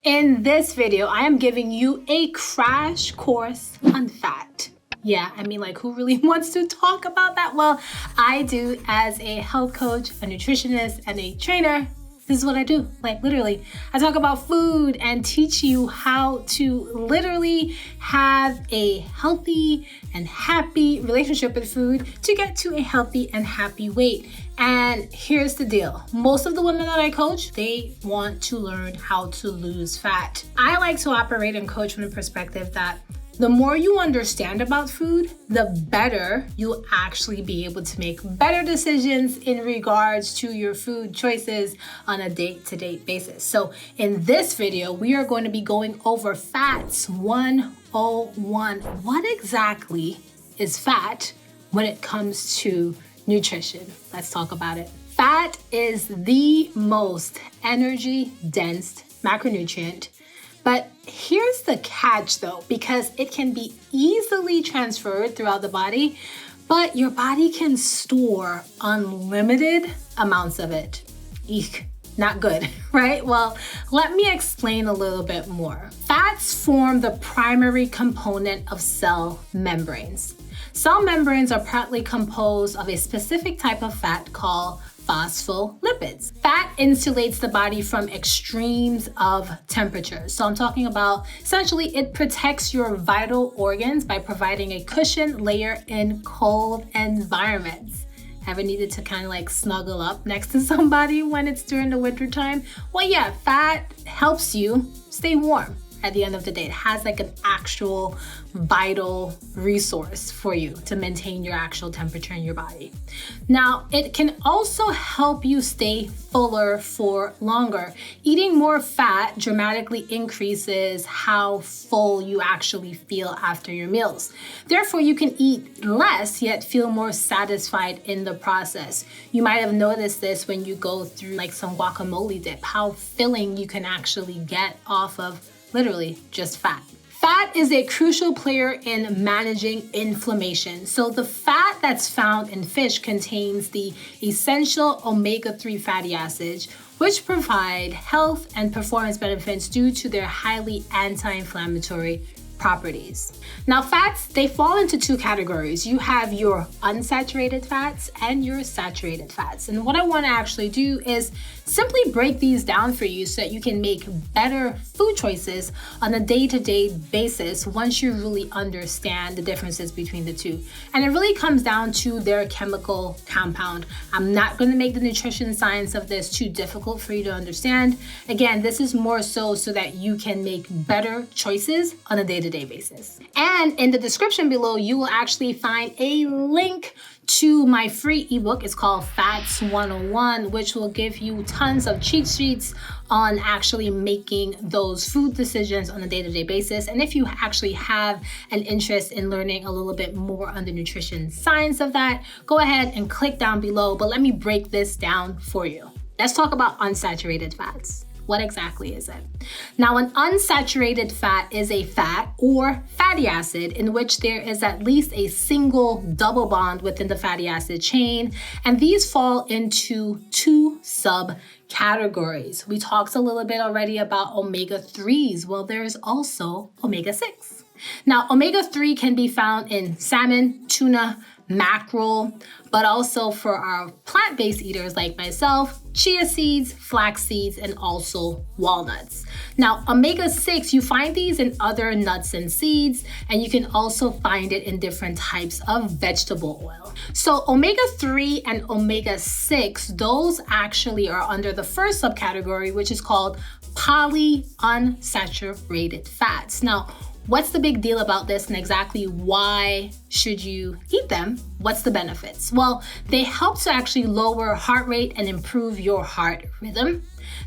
In this video, I am giving you a crash course on fat. Yeah, I mean, like, who really wants to talk about that? Well, I do as a health coach, a nutritionist, and a trainer. This is what I do, like literally. I talk about food and teach you how to literally have a healthy and happy relationship with food to get to a healthy and happy weight. And here's the deal. Most of the women that I coach, they want to learn how to lose fat. I like to operate and coach from the perspective that the more you understand about food, the better you'll actually be able to make better decisions in regards to your food choices on a day-to-day basis. So in this video, we are going to be going over FATS 101. What exactly is fat when it comes to nutrition? Let's talk about it. Fat is the most energy-dense macronutrient. But here's the catch though, because it can be easily transferred throughout the body, but your body can store unlimited amounts of it. Eek, not good, right? Well, let me explain a little bit more. Fats form the primary component of cell membranes. Cell membranes are partly composed of a specific type of fat called phospholipids. Fat insulates the body from extremes of temperature. So I'm talking about essentially it protects your vital organs by providing a cushion layer in cold environments. Ever needed to kind of like snuggle up next to somebody when it's during the winter time? Well, yeah, fat helps you stay warm. At the end of the day, it has like an actual vital resource for you to maintain your actual temperature in your body. Now, it can also help you stay fuller for longer. Eating more fat dramatically increases how full you actually feel after your meals. Therefore, you can eat less yet feel more satisfied in the process. You might have noticed this when you go through like some guacamole dip, how filling you can actually get off of literally just fat. Fat is a crucial player in managing inflammation. So the fat that's found in fish contains the essential omega-3 fatty acids, which provide health and performance benefits due to their highly anti-inflammatory properties. Now, fats, they fall into two categories. You have your unsaturated fats and your saturated fats. And what I want to actually do is simply break these down for you so that you can make better food choices on a day-to-day basis once you really understand the differences between the two. And it really comes down to their chemical compound. I'm not going to make the nutrition science of this too difficult for you to understand. Again, this is more so that you can make better choices on a day-to-day basis. And in the description below, you will actually find a link to my free ebook. It's called FATS 101, which will give you tons of cheat sheets on actually making those food decisions on a day-to-day basis. And if you actually have an interest in learning a little bit more on the nutrition science of that, go ahead and click down below. But let me break this down for you. Let's talk about unsaturated fats. What exactly is it? Now, an unsaturated fat is a fat or fatty acid in which there is at least a single double bond within the fatty acid chain, and these fall into two subcategories. We talked a little bit already about omega-3s. Well, there's also omega-6. Now, omega-3 can be found in salmon, tuna, mackerel, but also for our plant-based eaters like myself, chia seeds, flax seeds, and also walnuts. Now, omega-6, you find these in other nuts and seeds, and you can also find it in different types of vegetable oil. So omega-3 and omega-6, those actually are under the first subcategory, which is called polyunsaturated fats. Now, what's the big deal about this and exactly why should you eat them? What's the benefits? Well, they help to actually lower heart rate and improve your heart rhythm.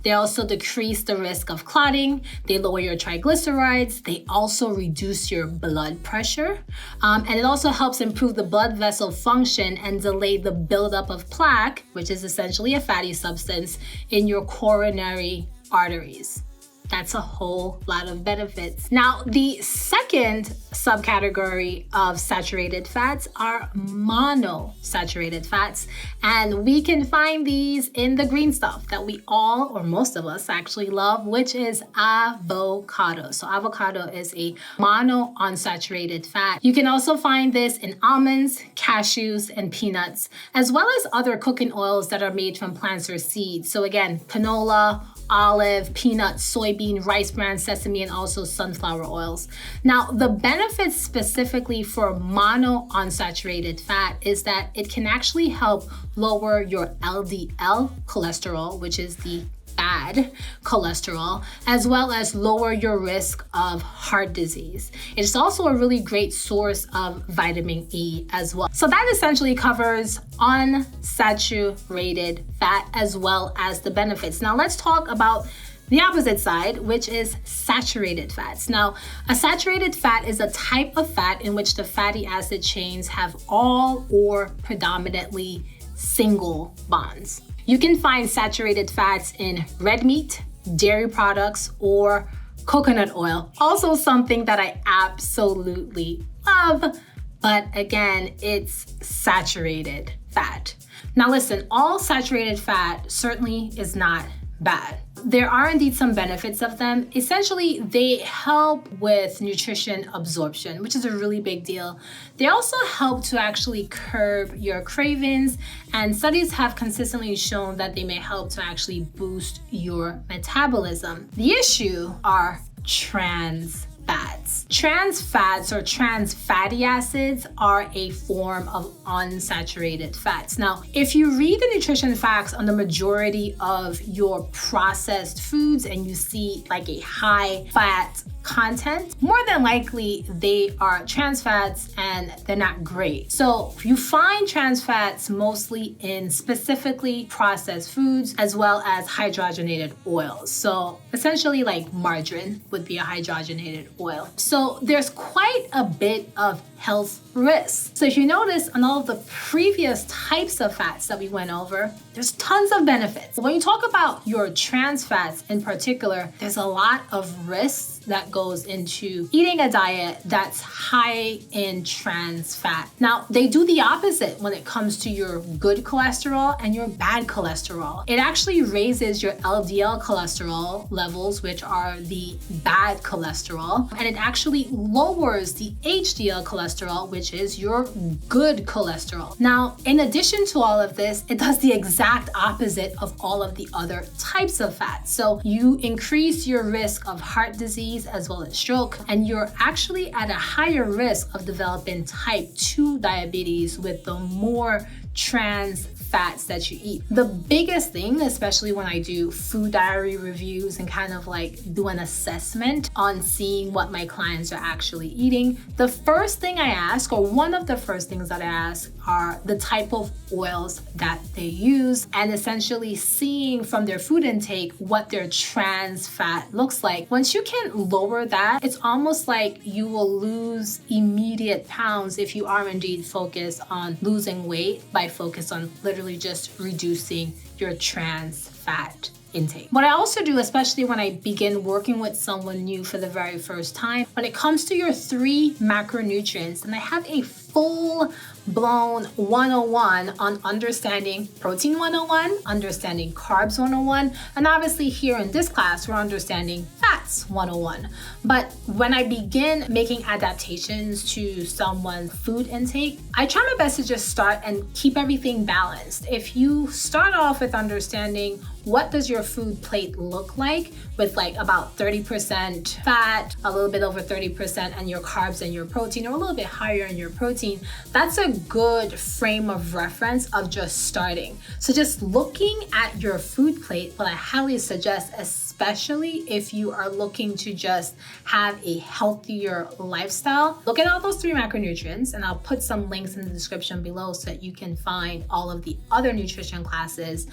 They also decrease the risk of clotting. They lower your triglycerides. They also reduce your blood pressure. And it also helps improve the blood vessel function and delay the buildup of plaque, which is essentially a fatty substance, in your coronary arteries. That's a whole lot of benefits. Now, the second subcategory of saturated fats are monounsaturated fats. And we can find these in the green stuff that we all, or most of us actually love, which is avocado. So avocado is a monounsaturated fat. You can also find this in almonds, cashews, and peanuts, as well as other cooking oils that are made from plants or seeds. So again, canola, olive, peanut, soybean, rice bran, sesame, and also sunflower oils. Now, the benefits specifically for monounsaturated fat is that it can actually help lower your LDL cholesterol, which is the bad cholesterol, as well as lower your risk of heart disease. It's also a really great source of vitamin E as well. So that essentially covers unsaturated fat as well as the benefits. Now let's talk about the opposite side, which is saturated fats. Now, a saturated fat is a type of fat in which the fatty acid chains have all or predominantly single bonds. You can find saturated fats in red meat, dairy products, or coconut oil. Also something that I absolutely love, but again, it's saturated fat. Now listen, all saturated fat certainly is not bad. There are indeed some benefits of them. Essentially, they help with nutrition absorption, which is a really big deal. They also help to actually curb your cravings, and studies have consistently shown that they may help to actually boost your metabolism. The issue are trans fats. Trans fats or trans fatty acids are a form of unsaturated fats. Now, if you read the nutrition facts on the majority of your processed foods and you see like a high fat content, more than likely they are trans fats and they're not great. So you find trans fats mostly in specifically processed foods as well as hydrogenated oils. So essentially like margarine would be a hydrogenated oil. So there's quite a bit of health risks. So if you notice on all of the previous types of fats that we went over, there's tons of benefits. When you talk about your trans fats in particular, there's a lot of risks that goes into eating a diet that's high in trans fat. Now, they do the opposite when it comes to your good cholesterol and your bad cholesterol. It actually raises your LDL cholesterol levels, which are the bad cholesterol, and it actually lowers the HDL cholesterol, which is your good cholesterol. Now, in addition to all of this, it does the exact opposite of all of the other types of fats. So you increase your risk of heart disease as well as stroke, and you're actually at a higher risk of developing type 2 diabetes with the more trans fats that you eat. The biggest thing, especially when I do food diary reviews and kind of like do an assessment on seeing what my clients are actually eating, the first thing I ask, or one of the first things that I ask, are the type of oils that they use, and essentially seeing from their food intake what their trans fat looks like. Once you can lower that, it's almost like you will lose immediate pounds if you are indeed focused on losing weight by focus on literally just reducing your trans fat intake. What I also do, especially when I begin working with someone new for the very first time, when it comes to your 3 macronutrients, and I have a full-blown 101 on understanding protein 101, understanding carbs 101, and obviously here in this class, we're understanding fats 101. But when I begin making adaptations to someone's food intake, I try my best to just start and keep everything balanced. If you start off with understanding what does your food plate look like with like about 30% fat, a little bit over 30%, and your carbs and your protein, or a little bit higher in your protein, that's a good frame of reference of just starting. So just looking at your food plate, what I highly suggest, especially if you are looking to just have a healthier lifestyle, look at all those 3 macronutrients, and I'll put some links in the description below so that you can find all of the other nutrition classes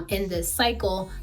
in this cycle.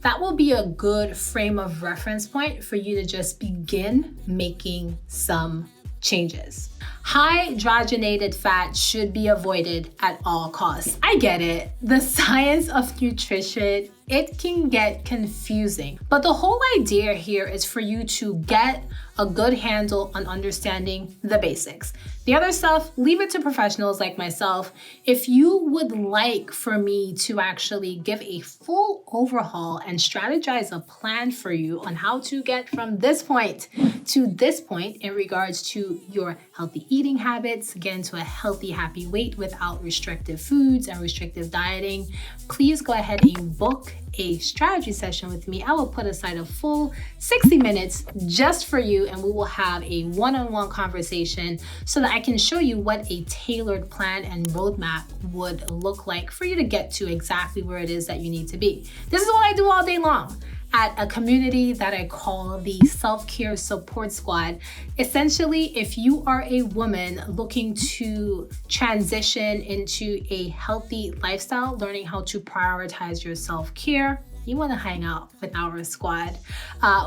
That will be a good frame of reference point for you to just begin making some changes. Hydrogenated fat should be avoided at all costs. I get it. The science of nutrition, it can get confusing. But the whole idea here is for you to get a good handle on understanding the basics. The other stuff, leave it to professionals like myself. If you would like for me to actually give a full overhaul and strategize a plan for you on how to get from this point to this point in regards to your healthy eating habits, get into a healthy, happy weight without restrictive foods and restrictive dieting, please go ahead and book a strategy session with me. I will put aside a full 60 minutes just for you, and we will have a one-on-one conversation so that I can show you what a tailored plan and roadmap would look like for you to get to exactly where it is that you need to be. This is what I do all day long at a community that I call the Self-Care Support Squad. Essentially, if you are a woman looking to transition into a healthy lifestyle, learning how to prioritize your self-care, you want to hang out with our squad.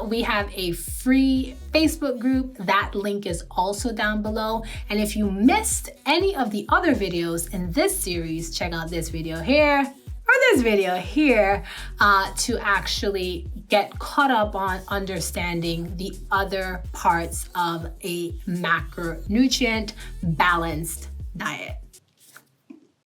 We have a free Facebook group. That link is also down below. And if you missed any of the other videos in this series, check out this video here or this video here to actually get caught up on understanding the other parts of a macronutrient balanced diet.